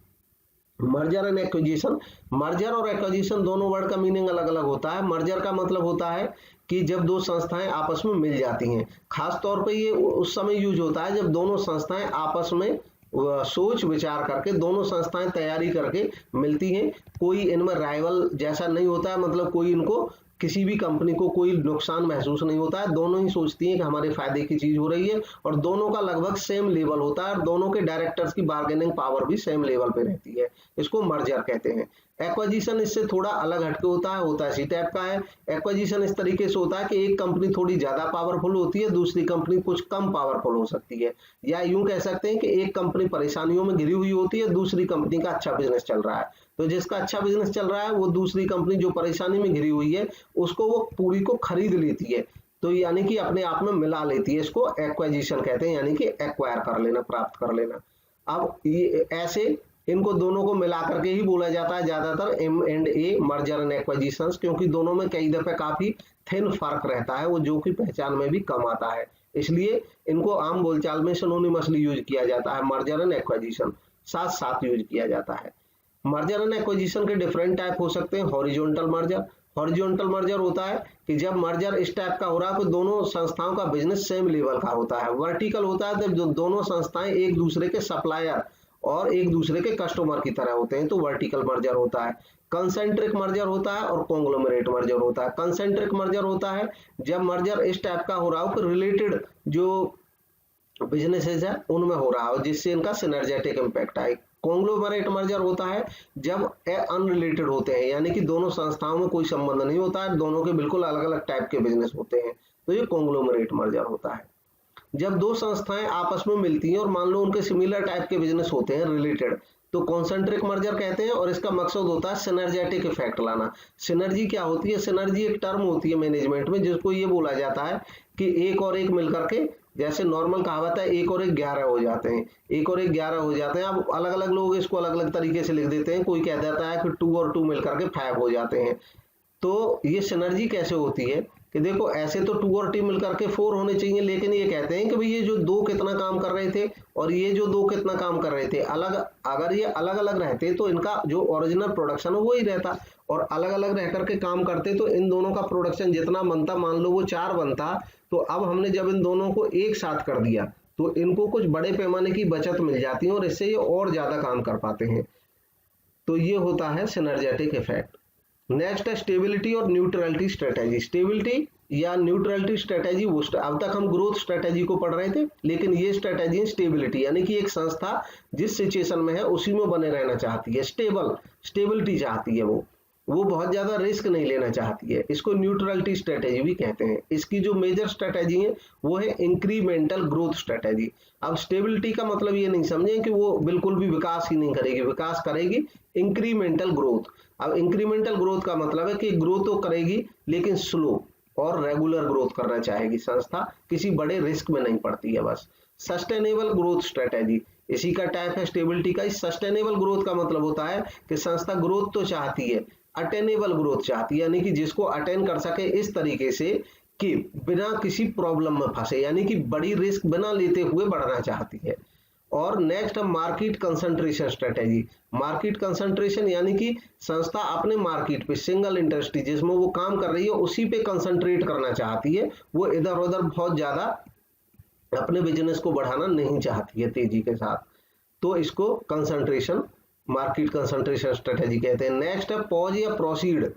मर्जर एंड एक्विजिशन। मर्जर और एक्विजिशन दोनों वर्ड का मीनिंग अलग अलग होता है। मर्जर का मतलब होता है कि जब दो संस्थाएं आपस में मिल जाती हैं, खास तौर पे ये उस समय यूज होता है जब दोनों संस्थाएं आपस में सोच विचार करके दोनों संस्थाएं तैयारी करके मिलती हैं, कोई इनमें राइवल जैसा नहीं होता है, मतलब कोई इनको किसी भी कंपनी को कोई नुकसान महसूस नहीं होता है, दोनों ही सोचती हैं कि हमारे फायदे की चीज हो रही है, और दोनों का लगभग सेम लेवल होता है, और दोनों के डायरेक्टर्स की बार्गेनिंग पावर भी सेम लेवल पे रहती है, इसको मर्जर कहते हैं। एक्विजिशन इससे थोड़ा अलग हटके होता है इसी टाइप का है। एक्विजिशन इस तरीके से होता है कि एक कंपनी थोड़ी ज्यादा पावरफुल होती है, दूसरी कंपनी कुछ कम पावरफुल हो सकती है, या यूं कह सकते हैं कि एक कंपनी परेशानियों में घिरी हुई होती है, दूसरी कंपनी का अच्छा बिजनेस चल रहा है, तो जिसका अच्छा बिजनेस चल रहा है वो दूसरी कंपनी जो परेशानी में घिरी हुई है उसको वो पूरी को खरीद लेती है, तो यानी कि अपने आप में मिला लेती है, इसको एक्विजिशन कहते हैं, यानी कि एक्वायर कर लेना, प्राप्त कर लेना। अब ये ऐसे इनको दोनों को मिला करके ही बोला जाता है ज्यादातर M&A, मर्जर एंड एक्विजिशंस, क्योंकि दोनों में कई दफे काफी थिन फर्क रहता है, वो जो कि पहचान में भी कम आता है, इसलिए इनको आम बोलचाल में सिनोनिमसली यूज किया जाता है, मर्जर एंड एक्विजिशन साथ साथ यूज किया जाता है। मर्जर एंड एक्विजिशन के डिफरेंट टाइप हो सकते हैं। हॉरिजॉन्टल मर्जर, हॉरिजॉन्टल मर्जर होता है कि जब मर्जर इस टाइप का हो रहा है तो दोनों संस्थाओं का बिजनेस सेम लेवल का होता है। वर्टिकल होता है जब दोनों संस्थाएं एक दूसरे के सप्लायर और एक दूसरे के कस्टमर की तरह होते हैं, तो वर्टिकल मर्जर होता है। कंसेंट्रिक मर्जर होता है और कॉन्ग्लोमरेट मर्जर होता है। कंसेंट्रिक मर्जर होता है जब मर्जर इस टाइप का हो रहा हो कि रिलेटेड जो बिजनेसेस है उनमें हो रहा हो जिससे इनका सिनर्जेटिक इम्पैक्ट आए। कॉन्ग्लोमरेट मर्जर होता है जब अनरिलेटेड होते हैं, यानी कि दोनों संस्थाओं में कोई संबंध नहीं होता है, दोनों के बिल्कुल अलग अलग टाइप के बिजनेस होते हैं, तो ये कॉन्ग्लोमरेट मर्जर होता है। जब दो संस्थाएं आपस में मिलती हैं और मान लो उनके सिमिलर टाइप के बिजनेस होते हैं रिलेटेड, तो कॉन्सेंट्रिक मर्जर कहते हैं, और इसका मकसद होता है सिनर्जेटिक इफेक्ट लाना। सिनर्जी क्या होती है? सिनर्जी एक टर्म होती है मैनेजमेंट में जिसको ये बोला जाता है कि एक और एक मिलकर के, जैसे नॉर्मल कहावत है एक और एक 11 हो जाते हैं, एक और एक 11 हो जाते हैं। अब अलग अलग लोग इसको अलग अलग तरीके से लिख देते हैं, कोई कह देता है कि 2 और 2 मिलकर के 5 हो जाते हैं। तो ये सिनर्जी कैसे होती है कि देखो ऐसे तो 2 और T मिलकर के 4 होने चाहिए, लेकिन ये कहते हैं कि भाई ये जो 2 कितना काम कर रहे थे और ये जो 2 कितना काम कर रहे थे, अलग अगर ये अलग अलग रहते तो इनका जो ओरिजिनल प्रोडक्शन है वो ही रहता, और अलग अलग रह करके काम करते तो इन दोनों का प्रोडक्शन जितना बनता, मान लो वो 4 बनता, तो अब हमने जब इन दोनों को एक साथ कर दिया तो इनको कुछ बड़े पैमाने की बचत मिल जाती है और इससे ये और ज्यादा काम कर पाते हैं। तो ये होता है सिनर्जेटिक इफेक्ट। नेक्स्ट है स्टेबिलिटी और न्यूट्रलिटी स्ट्रेटेजी। स्टेबिलिटी या न्यूट्रलिटी स्ट्रेटेजी, वो अब तक हम ग्रोथ स्ट्रेटेजी को पढ़ रहे थे, लेकिन ये स्ट्रेटेजी स्टेबिलिटी, यानी कि एक संस्था जिस सिचुएशन में है उसी में बने रहना चाहती है, स्टेबिलिटी चाहती है, वो बहुत ज्यादा रिस्क नहीं लेना चाहती है, इसको न्यूट्रलिटी स्ट्रेटेजी भी कहते हैं। इसकी जो मेजर स्ट्रेटेजी है वो है इंक्रीमेंटल ग्रोथ स्ट्रेटेजी। अब स्टेबिलिटी का मतलब ये नहीं समझें कि वो बिल्कुल भी विकास ही नहीं करेगी, विकास करेगी, इंक्रीमेंटल ग्रोथ। अब इंक्रीमेंटल ग्रोथ का मतलब है कि ग्रोथ तो करेगी लेकिन स्लो और रेगुलर ग्रोथ करना चाहेगी संस्था, किसी बड़े रिस्क में नहीं पड़ती है बस। सस्टेनेबल ग्रोथ स्ट्रेटेजी इसी का टाइप है स्टेबिलिटी का। इस सस्टेनेबल ग्रोथ का मतलब होता है कि संस्था ग्रोथ तो चाहती है, अटेनेबल ग्रोथ चाहती है, यानी कि जिसको अटेन कर सके इस तरीके से कि बिना किसी प्रॉब्लम में फंसे, यानी कि बड़ी रिस्क बिना लेते हुए बढ़ना चाहती है। और नेक्स्ट है market concentration strategy. Market concentration यानी कि संस्था अपने मार्केट पे, सिंगल इंडस्ट्री जिसमें वो काम कर रही है उसी पे कंसंट्रेट करना चाहती है, वो इधर उधर बहुत ज्यादा अपने बिजनेस को बढ़ाना नहीं चाहती है तेजी के साथ, तो इसको कंसंट्रेशन, मार्केट कंसंट्रेशन स्ट्रेटेजी कहते हैं। नेक्स्ट है पॉज या प्रोसीड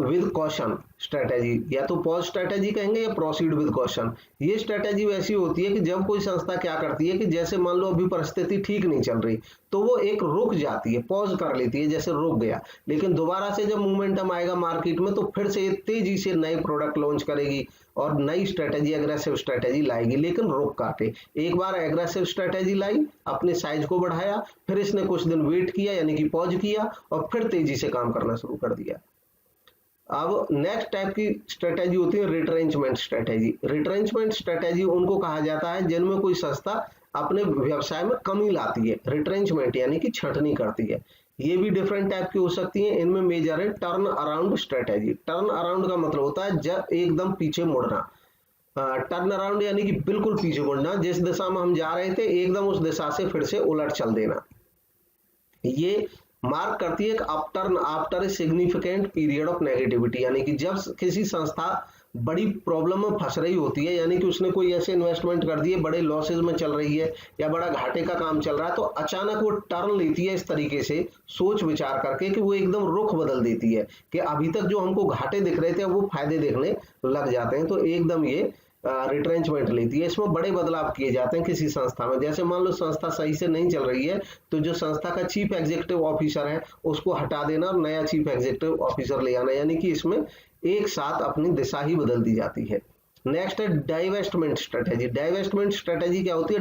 विद कॉशन स्ट्रेटेजी, या तो पॉज स्ट्रेटेजी कहेंगे या प्रोसीड विद कॉशन। ये स्ट्रेटेजी वैसी होती है कि जब कोई संस्था क्या करती है कि जैसे मान लो अभी परिस्थिति ठीक नहीं चल रही तो वो एक रुक जाती है, पॉज कर लेती है, जैसे रुक गया, लेकिन दोबारा से जब मोमेंटम आएगा मार्केट में तो फिर से तेजी से नए प्रोडक्ट लॉन्च करेगी और नई स्ट्रेटेजी, एग्रेसिव स्ट्रेटेजी लाएगी, लेकिन रुक काटे। एक बार एग्रेसिव स्ट्रेटेजी लाई, अपने साइज को बढ़ाया, फिर इसने कुछ दिन वेट किया यानी कि पॉज किया और फिर तेजी से काम करना शुरू कर दिया। अब नेक्स्ट टाइप की स्ट्रेटेजी होती है रिट्रेंचमेंट स्ट्रेटेजी। रिट्रेंचमेंट स्ट्रेटेजी उनको कहा जाता है जिनमें कोई संस्था अपने व्यवसाय में कमी लाती है, रिट्रेंचमेंट यानी कि छंटनी करती है। ये भी डिफरेंट टाइप की हो सकती है, इनमें मेजर है turn around strategy. Turn around का मतलब होता है जब एकदम पीछे मुड़ना, टर्न अराउंड यानी कि बिल्कुल पीछे मुड़ना, जिस दिशा में हम जा रहे थे एकदम उस दिशा से फिर से उलट चल देना। ये मार्क करती है upturn after a significant period of negativity, यानी कि जब किसी संस्था बड़ी प्रॉब्लम में फंस रही होती है, यानी कि उसने कोई ऐसे इन्वेस्टमेंट कर दिए, बड़े लॉसेज में चल रही है या बड़ा घाटे का काम चल रहा है, तो अचानक वो टर्न लेती है इस तरीके से सोच विचार करके कि वो एकदम रुख बदल देती है कि अभी तक जो हमको घाटे दिख रहे थे वो फायदे दिखने लग जाते हैं, तो एकदम ये रिट्रेंचमेंट लेती है। इसमें बड़े बदलाव किए जाते हैं किसी संस्था में, जैसे मान लो संस्था सही से नहीं चल रही है तो जो संस्था का चीफ एग्जीक्यूटिव ऑफिसर है उसको हटा देना और नया चीफ एग्जीक्यूटिव ऑफिसर ले आना, यानी कि इसमें एक साथ अपनी दिशा ही बदल दी जाती है। नेक्स्ट है डाइवेस्टमेंट स्ट्रेटेजी। डाइवेस्टमेंट स्ट्रेटेजी क्या होती है?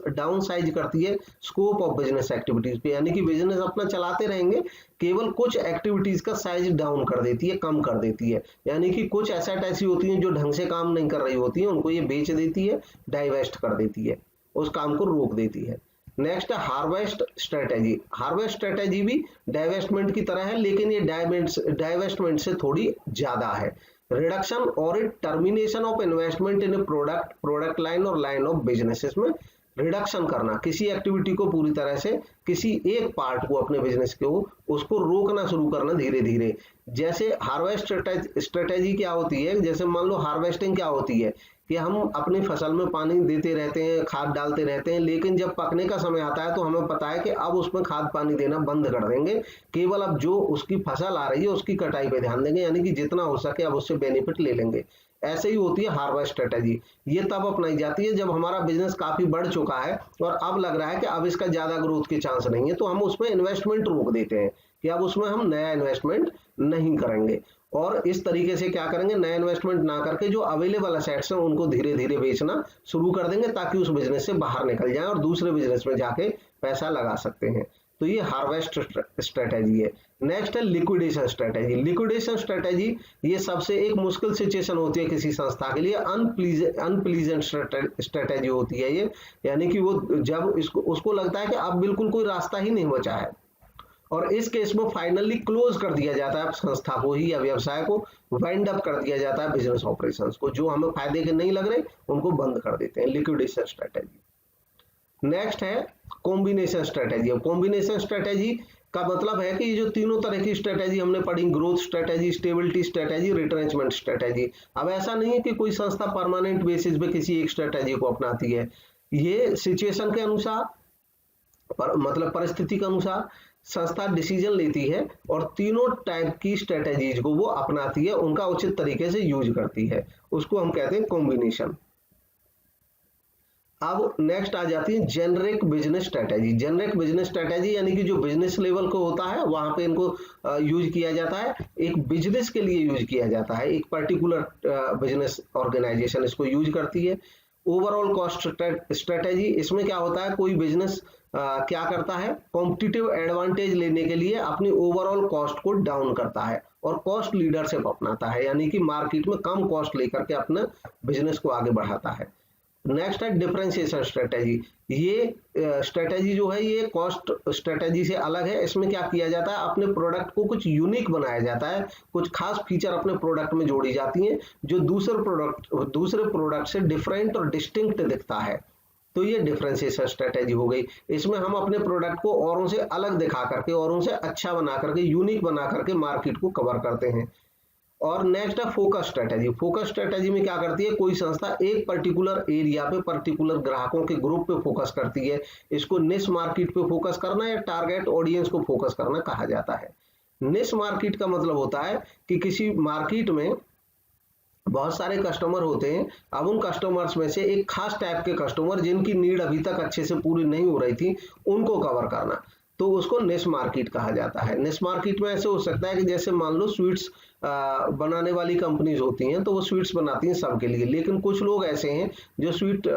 डाउन साइज करती है स्कोप ऑफ बिजनेस एक्टिविटीज पे, यानी कि बिजनेस अपना चलाते रहेंगे, केवल कुछ एक्टिविटीज का साइज डाउन कर देती है, कम कर देती है, यानी कि कुछ एसेट ऐसी होती हैं जो ढंग से काम नहीं कर रही होती हैं, उनको ये बेच देती है, डाइवेस्ट कर देती है, उस काम को रोक देती है। नेक्स्ट है हार्वेस्ट स्ट्रेटेजी। हार्वेस्ट स्ट्रेटेजी भी डाइवेस्टमेंट की तरह है, लेकिन ये डाइवेस्टमेंट से थोड़ी ज्यादा है। रिडक्शन और termination of investment in product line और लाइन ऑफ बिजनेस। इसमें रिडक्शन करना, किसी एक्टिविटी को पूरी तरह से, किसी एक पार्ट को अपने बिजनेस को उसको रोकना शुरू करना धीरे धीरे। जैसे हार्वेस्ट स्ट्रेटेजी क्या होती है, जैसे मान लो हार्वेस्टिंग क्या होती है कि हम अपनी फसल में पानी देते रहते हैं, खाद डालते रहते हैं, लेकिन जब पकने का समय आता है तो हमें पता है कि अब उसमें खाद पानी देना बंद कर देंगे, केवल अब जो उसकी फसल आ रही है उसकी कटाई पे ध्यान देंगे, यानी कि जितना हो सके अब उससे बेनिफिट ले लेंगे। ऐसे ही होती है हार्वेस्ट स्ट्रेटेजी। ये तब अपनाई जाती है जब हमारा बिजनेस काफी बढ़ चुका है और अब लग रहा है कि अब इसका ज्यादा ग्रोथ के चांस नहीं है, तो हम उसमें इन्वेस्टमेंट रोक देते हैं कि अब उसमें हम नया इन्वेस्टमेंट नहीं करेंगे, और इस तरीके से क्या करेंगे, नया इन्वेस्टमेंट ना करके जो अवेलेबल असेट्स हैं उनको धीरे धीरे बेचना शुरू कर देंगे ताकि उस बिजनेस से बाहर निकल जाए और दूसरे बिजनेस में जाके पैसा लगा सकते हैं। तो ये हार्वेस्ट स्ट्रेटेजी है। नेक्स्ट है लिक्विडेशन स्ट्रेटेजी। लिक्विडेशन स्ट्रेटेजी ये सबसे एक मुश्किल सिचुएशन होती है किसी संस्था के लिए, अनप्लीजेंट स्ट्रेटेजी होती है ये, यानी कि वो जब उसको लगता है कि अब बिल्कुल कोई रास्ता ही नहीं बचा है और इस केस में फाइनली क्लोज कर दिया जाता है संस्था को ही या व्यवसाय को, वाइंड अप कर दिया जाता है बिजनेस ऑपरेशंस को, जो हमें फायदे के नहीं लग रहे उनको बंद कर देते हैं, लिक्विडेशन स्ट्रेटेजी। नेक्स्ट है कॉम्बिनेशन स्ट्रेटेजी। अब कॉम्बिनेशन स्ट्रेटेजी का मतलब है कि ये जो तीनों तरह की स्ट्रेटेजी हमने पढ़ी, growth strategy, stability strategy, retrenchment strategy, अब ऐसा नहीं है कि कोई संस्था परमानेंट बेसिस पे किसी एक स्ट्रेटेजी को अपनाती है, ये सिचुएशन के अनुसार मतलब परिस्थिति के अनुसार संस्था डिसीजन लेती है और तीनों टाइप की स्ट्रेटेजीज को वो अपनाती है, उनका उचित तरीके से यूज करती है, उसको हम कहते हैं कॉम्बिनेशन। अब नेक्स्ट आ जाती है generic business strategy. Generic business strategy यानी कि जो बिजनेस लेवल को होता है वहां पे इनको यूज किया जाता है, एक बिजनेस के लिए यूज किया जाता है, एक पर्टिकुलर बिजनेस ऑर्गेनाइजेशन इसको यूज करती है। ओवरऑल कॉस्ट स्ट्रेटेजी, इसमें क्या होता है, कोई बिजनेस क्या करता है, कॉम्पिटिटिव एडवांटेज लेने के लिए अपनी ओवरऑल कॉस्ट को डाउन करता है और कॉस्ट लीडरशिप अपनाता है, यानी कि मार्केट में कम कॉस्ट लेकर के अपने बिजनेस को आगे बढ़ाता है। नेक्स्ट है डिफरेंशिएशन स्ट्रेटेजी। ये स्ट्रेटेजी जो है ये कॉस्ट स्ट्रेटेजी से अलग है, इसमें क्या किया जाता है, अपने प्रोडक्ट को कुछ यूनिक बनाया जाता है, कुछ खास फीचर अपने प्रोडक्ट में जोड़ी जाती हैं जो दूसरे प्रोडक्ट से डिफरेंट और डिस्टिंक्ट दिखता है, तो ये डिफरेंशिएशन स्ट्रेटेजी हो गई। इसमें हम अपने प्रोडक्ट को औरों से अलग दिखा करके, औरों से अच्छा बना करके, यूनिक बना करके मार्केट को कवर करते हैं। और नेक्स्ट है फोकस स्ट्रेटेजी। फोकस स्ट्रेटेजी में क्या करती है, कोई संस्था एक पर्टिकुलर एरिया पे, पर्टिकुलर ग्राहकों के ग्रुप पे फोकस करती है, इसको निश मार्केट पे फोकस करना या टारगेट ऑडियंस को फोकस करना कहा जाता है। निश मार्केट का मतलब होता है कि किसी मार्केट में बहुत सारे कस्टमर होते हैं, अब उन कस्टमर्स में से एक खास टाइप के कस्टमर जिनकी नीड अभी तक अच्छे से पूरी नहीं हो रही थी, उनको कवर करना, तो उसको निश मार्केट कहा जाता है। निश मार्केट में ऐसे हो सकता है कि जैसे मान लो स्वीट्स बनाने वाली कंपनीज होती हैं, तो वो स्वीट्स बनाती हैं सबके लिए, लेकिन कुछ लोग ऐसे हैं जो स्वीट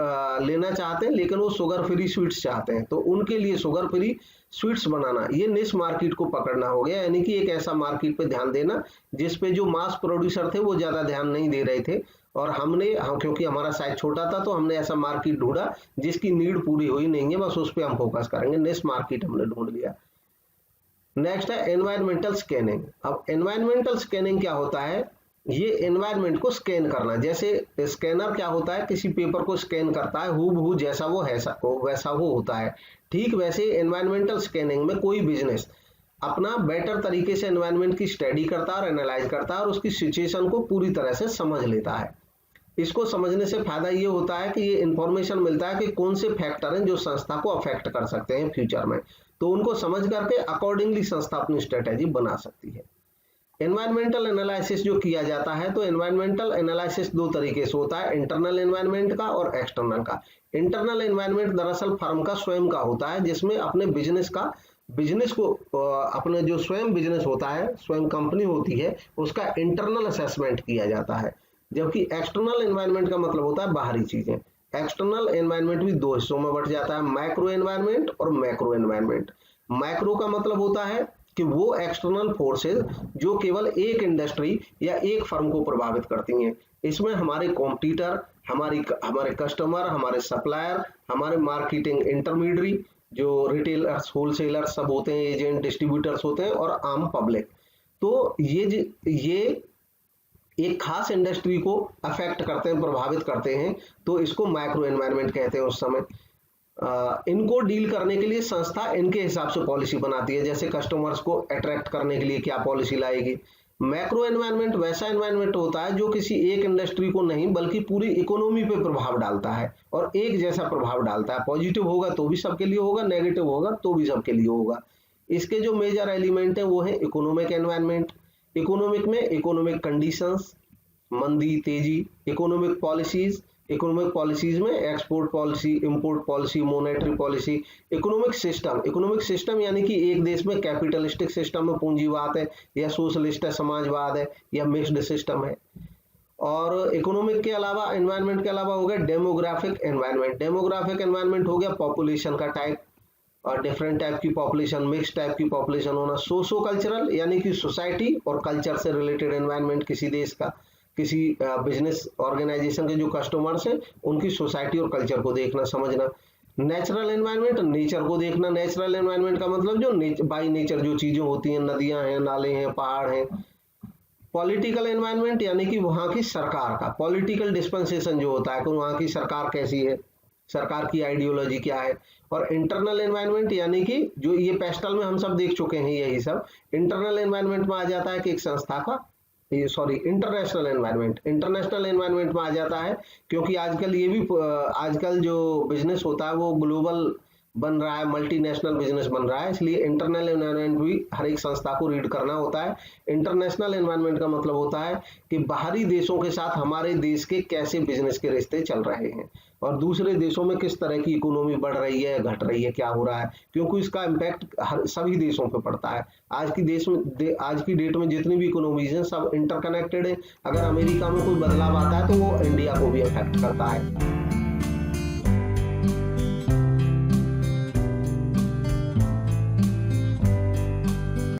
लेना चाहते हैं लेकिन वो शुगर फ्री स्वीट्स चाहते हैं, तो उनके लिए शुगर फ्री स्वीट्स बनाना, ये निश मार्केट को पकड़ना हो गया, यानी कि एक ऐसा मार्केट पे ध्यान देना जिसपे जो मास प्रोड्यूसर थे वो ज्यादा ध्यान नहीं दे रहे थे, और क्योंकि हमारा साइज छोटा था तो हमने ऐसा मार्केट ढूंढा जिसकी नीड पूरी हुई नहीं है, बस उस पर हम फोकस करेंगे, निश मार्केट हमने ढूंढ लिया। नेक्स्ट है एनवायरमेंटल स्कैनिंग। अब एनवायरमेंटल स्कैनिंग क्या होता है, ये एनवायरमेंट को स्कैन करना, जैसे स्कैनर क्या होता है, किसी पेपर को स्कैन करता है, हूबहू जैसा वो है वैसा वो होता है, ठीक वैसे एनवायरमेंटल स्कैनिंग में कोई बिजनेस अपना बेटर तरीके से एनवायरमेंट की स्टडी करता है और एनालाइज करता है और उसकी सिचुएशन को पूरी तरह से समझ लेता है। इसको समझने से फायदा ये होता है कि ये इंफॉर्मेशन मिलता है कि कौन से फैक्टर हैं जो संस्था को अफेक्ट कर सकते हैं फ्यूचर में, तो उनको समझ करके अकॉर्डिंगली संस्था अपनी स्ट्रेटेजी बना सकती है। एनवायरमेंटल एनालिसिस जो किया जाता है, तो एनवायरमेंटल एनालिसिस दो तरीके से होता है, इंटरनल एनवायरमेंट का और एक्सटर्नल का। इंटरनल एनवायरमेंट दरअसल फर्म का स्वयं का होता है, जिसमें अपने बिजनेस को अपने जो स्वयं बिजनेस होता है, स्वयं कंपनी होती है, उसका इंटरनल असेसमेंट किया जाता है, जबकि एक्सटर्नल एनवायरमेंट का मतलब होता है बाहरी चीजें। एक्सटर्नल एनवायरमेंट भी दो हिस्सों में बट जाता है, माइक्रो एनवायरमेंट और मैक्रो एनवायरमेंट। माइक्रो का मतलब होता है कि वो एक्सटर्नल फोर्सेस जो केवल एक इंडस्ट्री या एक फर्म को प्रभावित करती हैं, इसमें हमारे कॉम्पिटिटर, हमारे कस्टमर, हमारे सप्लायर, हमारे मार्केटिंग इंटरमीडियरी जो रिटेलर्स, होलसेलर्स सब होते हैं, एजेंट, डिस्ट्रीब्यूटर्स होते हैं, और आम पब्लिक। तो ये एक खास इंडस्ट्री को अफेक्ट करते हैं, प्रभावित करते हैं, तो इसको माइक्रो एनवायरमेंट कहते हैं उस समय। इनको डील करने के लिए संस्था इनके हिसाब से पॉलिसी बनाती है, जैसे कस्टमर्स को अट्रैक्ट करने के लिए क्या पॉलिसी लाएगी। मैक्रो एनवायरमेंट वैसा एनवायरमेंट होता है जो किसी एक इंडस्ट्री को नहीं बल्कि पूरी इकोनॉमी पे प्रभाव डालता है, और एक जैसा प्रभाव डालता है, पॉजिटिव होगा तो भी सबके लिए होगा, नेगेटिव होगा तो भी सबके लिए होगा। इसके जो मेजर एलिमेंट है वो है इकोनॉमिक एनवायरमेंट। इकोनॉमिक में इकोनॉमिक कंडीशंस, मंदी, तेजी, इकोनॉमिक पॉलिसीज में export policy, import policy, monetary policy. Economic system यानी कि एक देश में कैपिटलिस्टिक सिस्टम में पूंजीवाद है, या सोशलिस्ट है, समाजवाद है, या मिक्स्ड सिस्टम है। और इकोनॉमिक के अलावा, एनवायरमेंट के अलावा हो गया डेमोग्राफिक एनवायरमेंट। डेमोग्राफिक एनवायरमेंट हो गया पॉपुलेशन का टाइप, और डिफरेंट टाइप की पॉपुलेशन, मिक्स टाइप की पॉपुलेशन होना। सोशो कल्चरल यानी कि सोसाइटी और कल्चर से रिलेटेड एनवायरमेंट, किसी देश का, किसी बिजनेस ऑर्गेनाइजेशन के जो कस्टमर्स हैं उनकी सोसाइटी और कल्चर को देखना समझना। नेचुरल एनवायरनमेंट, नेचर को देखना। नेचुरल एनवायरनमेंट का मतलब जो बाई नेचर जो चीजें होती हैं, नदियां हैं, नाले हैं, पहाड़ हैं। पॉलिटिकल एनवायरनमेंट यानी कि वहां की सरकार का, पॉलिटिकल डिस्पेंसेशन जो होता है कि वहां की सरकार कैसी है, सरकार की आइडियोलॉजी क्या है। और इंटरनल एनवायरनमेंट यानी कि जो ये पेस्टल में हम सब देख चुके हैं, यही सब इंटरनल एनवायरनमेंट में आ जाता है कि एक संस्था का, ये sorry international environment, international environment में आ जाता है। क्योंकि आजकल ये भी आजकल जो बिजनेस होता है वो ग्लोबल बन रहा है, मल्टीनेशनल बिजनेस बन रहा है, इसलिए इंटरनल एनवायरनमेंट भी हर एक संस्था को रीड करना होता है। इंटरनेशनल एनवायरनमेंट का मतलब होता है कि बाहरी देशों के साथ हमारे देश के कैसे बिजनेस के रिश्ते चल रहे हैं और दूसरे देशों में किस तरह की इकोनॉमी बढ़ रही है, घट रही है, क्या हो रहा है, क्योंकि इसका इम्पैक्ट हर सभी देशों पे पड़ता है। आज की डेट में जितनी भी इकोनॉमीज हैं सब इंटरकनेक्टेड है। अगर अमेरिका में कोई बदलाव आता है तो वो इंडिया को भी अफेक्ट करता है।